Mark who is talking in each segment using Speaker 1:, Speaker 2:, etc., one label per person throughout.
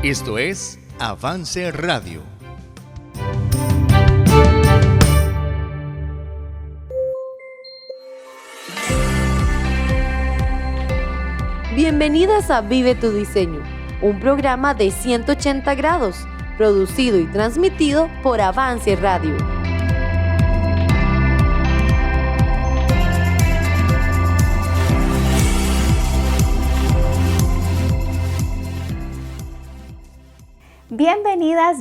Speaker 1: Esto es Avance Radio.
Speaker 2: Bienvenidas a Vive tu Diseño, un programa de 180 grados, producido y transmitido por Avance Radio.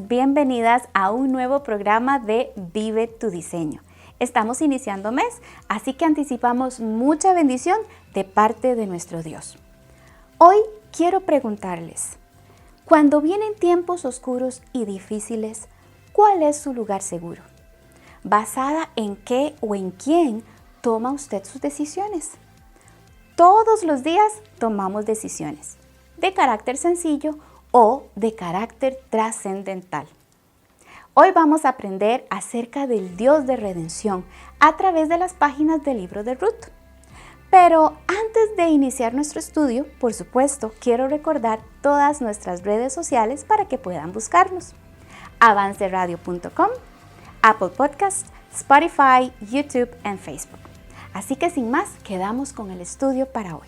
Speaker 3: Bienvenidas a un nuevo programa de Vive tu Diseño. Estamos iniciando mes, así que anticipamos mucha bendición de parte de nuestro Dios. Hoy quiero preguntarles, cuando vienen tiempos oscuros y difíciles, ¿cuál es su lugar seguro? ¿Basada en qué o en quién toma usted sus decisiones? Todos los días tomamos decisiones, de carácter sencillo o de carácter trascendental. Hoy vamos a aprender acerca del Dios de redención a través de las páginas del libro de Ruth. Pero antes de iniciar nuestro estudio, por supuesto, quiero recordar todas nuestras redes sociales para que puedan buscarnos. Avanceradio.com, Apple Podcasts, Spotify, YouTube y Facebook. Así que sin más, quedamos con el estudio para hoy.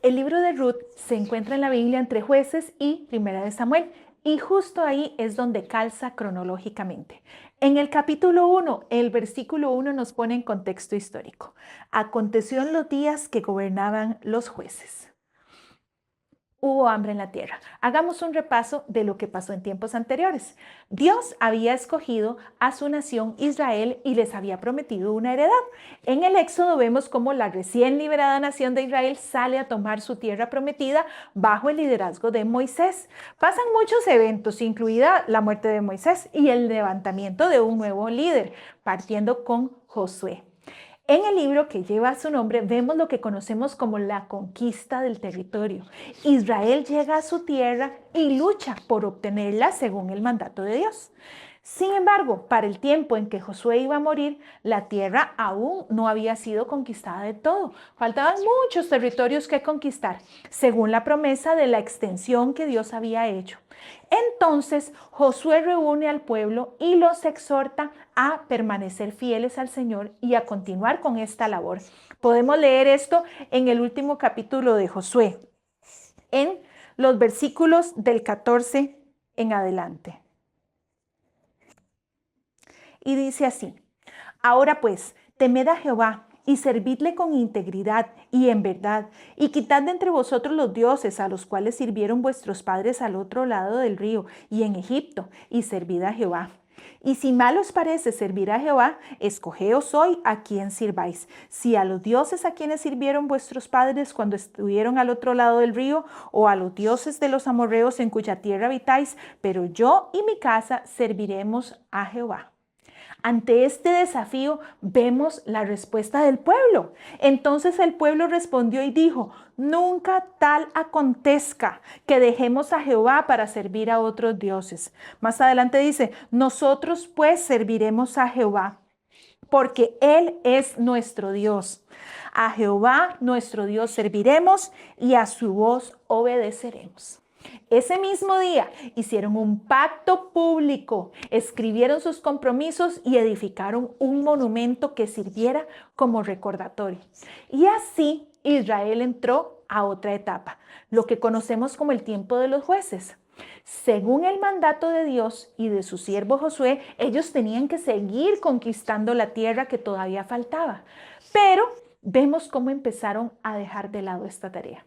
Speaker 4: El libro de Ruth se encuentra en la Biblia entre Jueces y Primera de Samuel, y justo ahí es donde calza cronológicamente. En el capítulo 1, el versículo 1 nos pone en contexto histórico. Aconteció en los días que gobernaban los jueces. Hubo hambre en la tierra. Hagamos un repaso de lo que pasó en tiempos anteriores. Dios había escogido a su nación Israel y les había prometido una heredad. En el Éxodo vemos cómo la recién liberada nación de Israel sale a tomar su tierra prometida bajo el liderazgo de Moisés. Pasan muchos eventos, incluida la muerte de Moisés y el levantamiento de un nuevo líder, partiendo con Josué. En el libro que lleva su nombre vemos lo que conocemos como la conquista del territorio. Israel llega a su tierra y lucha por obtenerla según el mandato de Dios. Sin embargo, para el tiempo en que Josué iba a morir, la tierra aún no había sido conquistada de todo. Faltaban muchos territorios que conquistar, según la promesa de la extensión que Dios había hecho. Entonces Josué reúne al pueblo y los exhorta a permanecer fieles al Señor y a continuar con esta labor. Podemos leer esto en el último capítulo de Josué, en los versículos del 14 en adelante. Y dice así: Ahora pues, temed a Jehová y servidle con integridad y en verdad, y quitad de entre vosotros los dioses a los cuales sirvieron vuestros padres al otro lado del río y en Egipto, y servid a Jehová. Y si mal os parece servir a Jehová, escogeos hoy a quién sirváis, si a los dioses a quienes sirvieron vuestros padres cuando estuvieron al otro lado del río, o a los dioses de los amorreos en cuya tierra habitáis, pero yo y mi casa serviremos a Jehová. Ante este desafío vemos la respuesta del pueblo. Entonces el pueblo respondió y dijo: nunca tal acontezca que dejemos a Jehová para servir a otros dioses. Más adelante dice: nosotros pues serviremos a Jehová, porque Él es nuestro Dios. A Jehová nuestro Dios serviremos y a su voz obedeceremos. Ese mismo día hicieron un pacto público, escribieron sus compromisos y edificaron un monumento que sirviera como recordatorio. Y así Israel entró a otra etapa, lo que conocemos como el tiempo de los jueces. Según el mandato de Dios y de su siervo Josué, ellos tenían que seguir conquistando la tierra que todavía faltaba. Pero vemos cómo empezaron a dejar de lado esta tarea.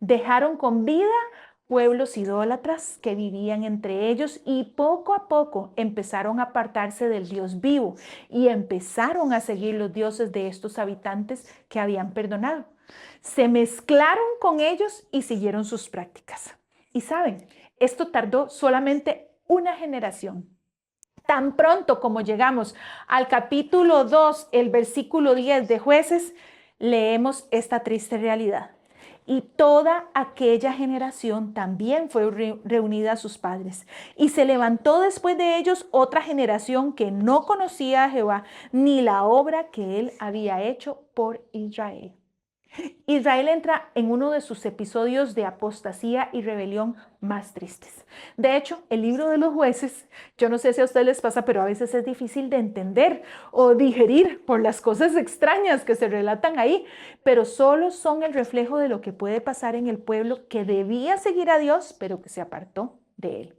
Speaker 4: Dejaron con vida pueblos idólatras que vivían entre ellos y poco a poco empezaron a apartarse del Dios vivo y empezaron a seguir los dioses de estos habitantes que habían perdonado. Se mezclaron con ellos y siguieron sus prácticas. Y saben, esto tardó solamente una generación. Tan pronto como llegamos al capítulo 2, el versículo 10 de Jueces, leemos esta triste realidad. Y toda aquella generación también fue reunida a sus padres. Y se levantó después de ellos otra generación que no conocía a Jehová, ni la obra que él había hecho por Israel. Israel entra en uno de sus episodios de apostasía y rebelión más tristes. De hecho, el libro de los jueces, yo no sé si a ustedes les pasa, pero a veces es difícil de entender o digerir por las cosas extrañas que se relatan ahí, pero solo son el reflejo de lo que puede pasar en el pueblo que debía seguir a Dios, pero que se apartó de él.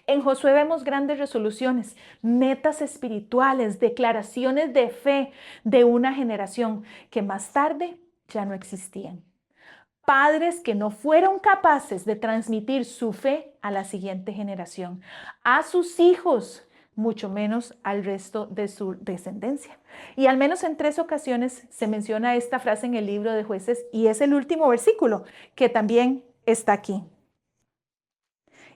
Speaker 4: En Josué vemos grandes resoluciones, metas espirituales, declaraciones de fe de una generación que más tarde ya no existían. Padres que no fueron capaces de transmitir su fe a la siguiente generación, a sus hijos, mucho menos al resto de su descendencia. Y al menos en 3 ocasiones se menciona esta frase en el libro de Jueces y es el último versículo que también está aquí.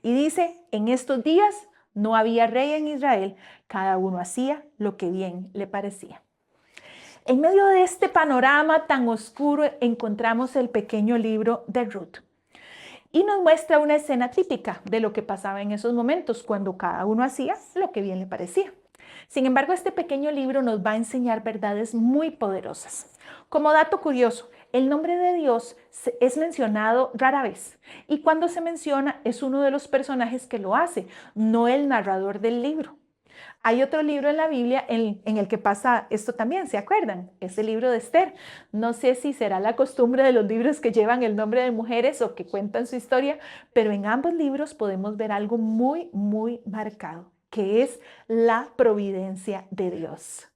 Speaker 4: Y dice, en estos días no había rey en Israel, cada uno hacía lo que bien le parecía. En medio de este panorama tan oscuro encontramos el pequeño libro de Ruth. Y nos muestra una escena típica de lo que pasaba en esos momentos, cuando cada uno hacía lo que bien le parecía. Sin embargo, este pequeño libro nos va a enseñar verdades muy poderosas. Como dato curioso, el nombre de Dios es mencionado rara vez y cuando se menciona es uno de los personajes que lo hace, no el narrador del libro. Hay otro libro en la Biblia en el que pasa esto también, ¿se acuerdan? Es el libro de Esther. No sé si será la costumbre de los libros que llevan el nombre de mujeres o que cuentan su historia, pero en ambos libros podemos ver algo muy, muy marcado, que es la providencia de Dios.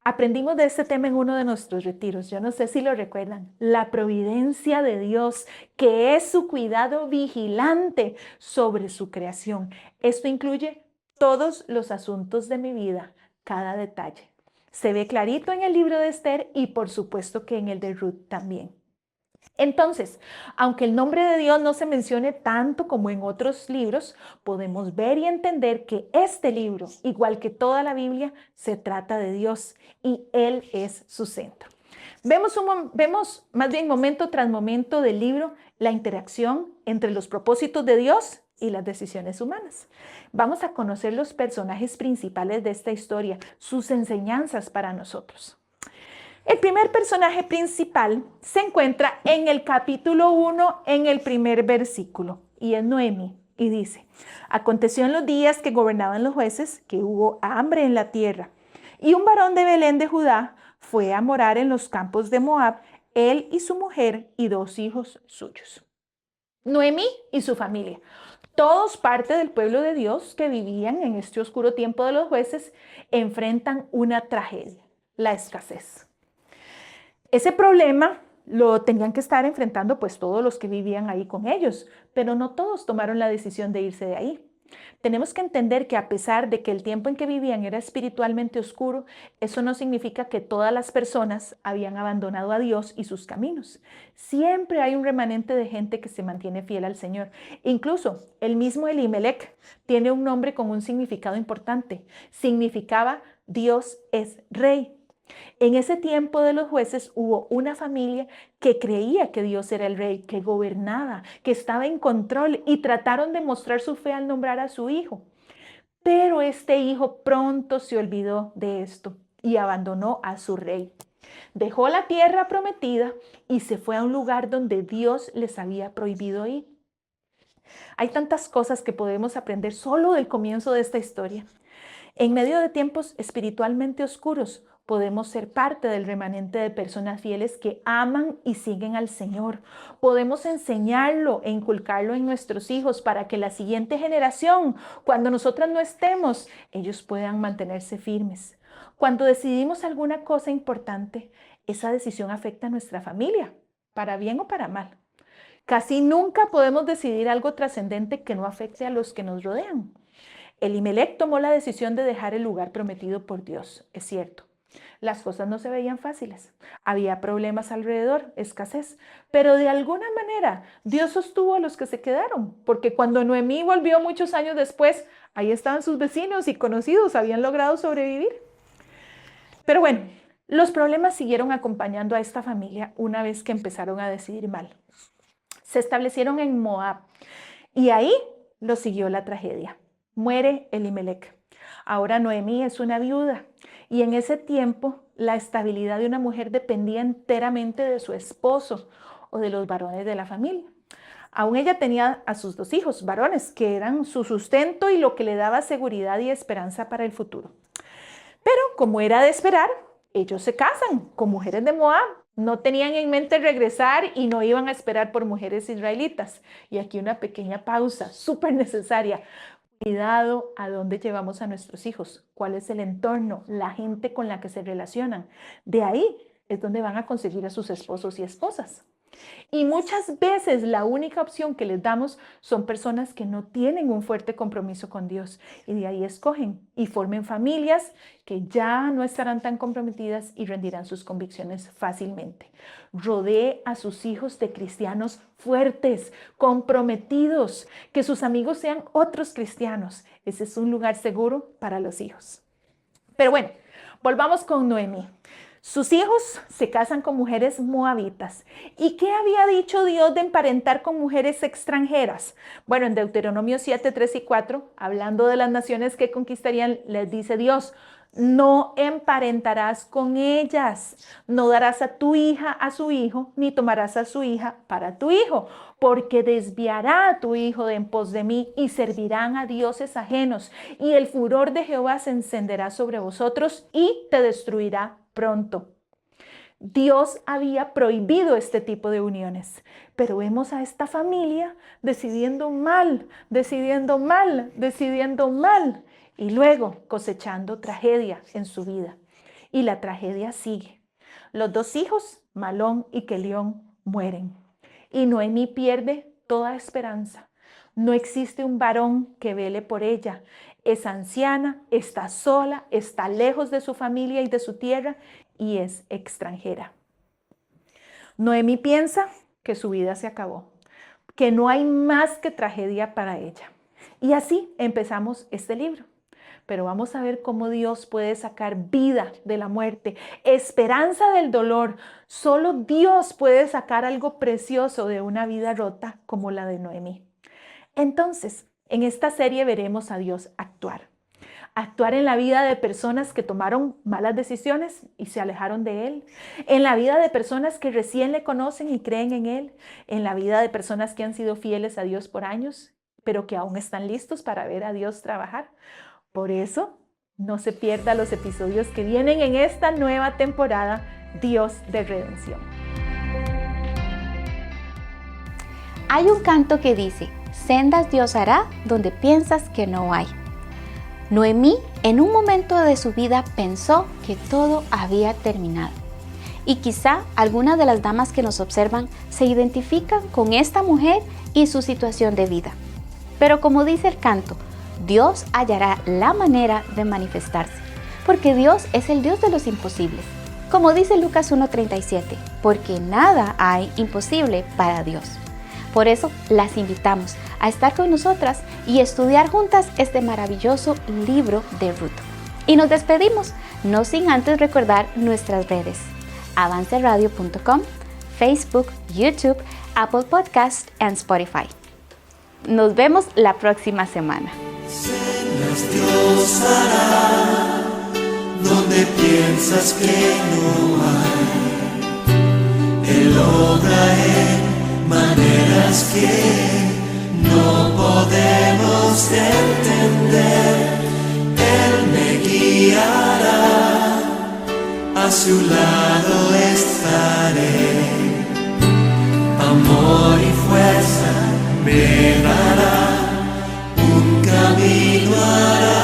Speaker 4: Aprendimos de este tema en uno de nuestros retiros, yo no sé si lo recuerdan, la providencia de Dios, que es su cuidado vigilante sobre su creación. Esto incluye todos los asuntos de mi vida, cada detalle. Se ve clarito en el libro de Esther y por supuesto que en el de Ruth también. Entonces, aunque el nombre de Dios no se mencione tanto como en otros libros, podemos ver y entender que este libro, igual que toda la Biblia, se trata de Dios y Él es su centro. Vemos más bien momento tras momento del libro la interacción entre los propósitos de Dios y las decisiones humanas. Vamos a conocer los personajes principales de esta historia, sus enseñanzas para nosotros. El primer personaje principal se encuentra en el capítulo 1, en el primer versículo, y es Noemi, y dice, aconteció en los días que gobernaban los jueces que hubo hambre en la tierra, y un varón de Belén de Judá fue a morar en los campos de Moab, él y su mujer y 2 hijos suyos. Noemi y su familia, todos parte del pueblo de Dios que vivían en este oscuro tiempo de los jueces, enfrentan una tragedia, la escasez. Ese problema lo tenían que estar enfrentando pues todos los que vivían ahí con ellos, pero no todos tomaron la decisión de irse de ahí. Tenemos que entender que a pesar de que el tiempo en que vivían era espiritualmente oscuro, eso no significa que todas las personas habían abandonado a Dios y sus caminos. Siempre hay un remanente de gente que se mantiene fiel al Señor. Incluso el mismo Elimelech tiene un nombre con un significado importante. Significaba Dios es rey. En ese tiempo de los jueces hubo una familia que creía que Dios era el rey, que gobernaba, que estaba en control y trataron de mostrar su fe al nombrar a su hijo. Pero este hijo pronto se olvidó de esto y abandonó a su rey. Dejó la tierra prometida y se fue a un lugar donde Dios les había prohibido ir. Hay tantas cosas que podemos aprender solo del comienzo de esta historia. En medio de tiempos espiritualmente oscuros, podemos ser parte del remanente de personas fieles que aman y siguen al Señor. Podemos enseñarlo e inculcarlo en nuestros hijos para que la siguiente generación, cuando nosotras no estemos, ellos puedan mantenerse firmes. Cuando decidimos alguna cosa importante, esa decisión afecta a nuestra familia, para bien o para mal. Casi nunca podemos decidir algo trascendente que no afecte a los que nos rodean. Elimelech tomó la decisión de dejar el lugar prometido por Dios, es cierto. Las cosas no se veían fáciles. Había problemas alrededor, escasez. Pero de alguna manera Dios sostuvo a los que se quedaron. Porque cuando Noemí volvió muchos años después, ahí estaban sus vecinos y conocidos, habían logrado sobrevivir. Pero bueno, los problemas siguieron acompañando a esta familia una vez que empezaron a decidir mal. Se establecieron en Moab y ahí lo siguió la tragedia. Muere Elimelech. Ahora Noemí es una viuda y en ese tiempo la estabilidad de una mujer dependía enteramente de su esposo o de los varones de la familia. Aún ella tenía a sus 2 hijos varones, que eran su sustento y lo que le daba seguridad y esperanza para el futuro. Pero como era de esperar, ellos se casan con mujeres de Moab. No tenían en mente regresar y no iban a esperar por mujeres israelitas. Y aquí una pequeña pausa, súper necesaria. Cuidado a dónde llevamos a nuestros hijos, cuál es el entorno, la gente con la que se relacionan. De ahí es donde van a conseguir a sus esposos y esposas. Y muchas veces la única opción que les damos son personas que no tienen un fuerte compromiso con Dios. Y de ahí escogen y formen familias que ya no estarán tan comprometidas y rendirán sus convicciones fácilmente. Rodee a sus hijos de cristianos fuertes, comprometidos, que sus amigos sean otros cristianos. Ese es un lugar seguro para los hijos. Pero bueno, volvamos con Noemí. Sus hijos se casan con mujeres moabitas. ¿Y qué había dicho Dios de emparentar con mujeres extranjeras? Bueno, en Deuteronomio 7, 3 y 4, hablando de las naciones que conquistarían, les dice Dios: no emparentarás con ellas, no darás a tu hija a su hijo, ni tomarás a su hija para tu hijo, porque desviará a tu hijo de en pos de mí y servirán a dioses ajenos, y el furor de Jehová se encenderá sobre vosotros y te destruirá pronto. Dios había prohibido este tipo de uniones, pero vemos a esta familia decidiendo mal y luego cosechando tragedia en su vida. Y la tragedia sigue. Los 2 hijos, Malón y Kelión, mueren. Y Noemí pierde toda esperanza. No existe un varón que vele por ella. Es anciana, está sola, está lejos de su familia y de su tierra y es extranjera. Noemí piensa que su vida se acabó, que no hay más que tragedia para ella. Y así empezamos este libro. Pero vamos a ver cómo Dios puede sacar vida de la muerte, esperanza del dolor. Solo Dios puede sacar algo precioso de una vida rota como la de Noemí. Entonces, en esta serie veremos a Dios actuar. Actuar en la vida de personas que tomaron malas decisiones y se alejaron de Él. En la vida de personas que recién le conocen y creen en Él. En la vida de personas que han sido fieles a Dios por años, pero que aún están listos para ver a Dios trabajar. Por eso, no se pierda los episodios que vienen en esta nueva temporada, Dios de Redención.
Speaker 3: Hay un canto que dice: sendas Dios hará donde piensas que no hay. Noemí en un momento de su vida pensó que todo había terminado. Y quizá algunas de las damas que nos observan se identifican con esta mujer y su situación de vida. Pero como dice el canto, Dios hallará la manera de manifestarse, porque Dios es el Dios de los imposibles. Como dice Lucas 1:37, porque nada hay imposible para Dios. Por eso las invitamos a estar con nosotras y estudiar juntas este maravilloso libro de Ruth. Y nos despedimos, no sin antes recordar nuestras redes: avanceradio.com, Facebook, YouTube, Apple Podcast y Spotify. Nos vemos la próxima semana.
Speaker 5: Dios hará donde piensas que no hay. Él obra en maneras que no podemos entender. Él me guiará, a su lado estaré. Amor y fuerza me dará, un camino hará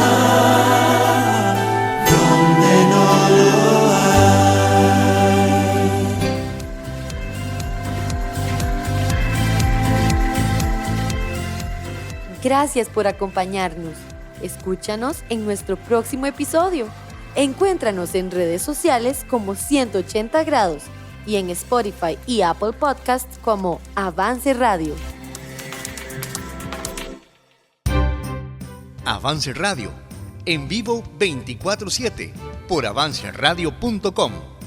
Speaker 5: donde no lo hay.
Speaker 2: Gracias por acompañarnos. Escúchanos en nuestro próximo episodio. Encuéntranos en redes sociales como 180 grados y en Spotify y Apple Podcasts como Avance Radio.
Speaker 1: Avance Radio, en vivo 24/7 por avanceradio.com.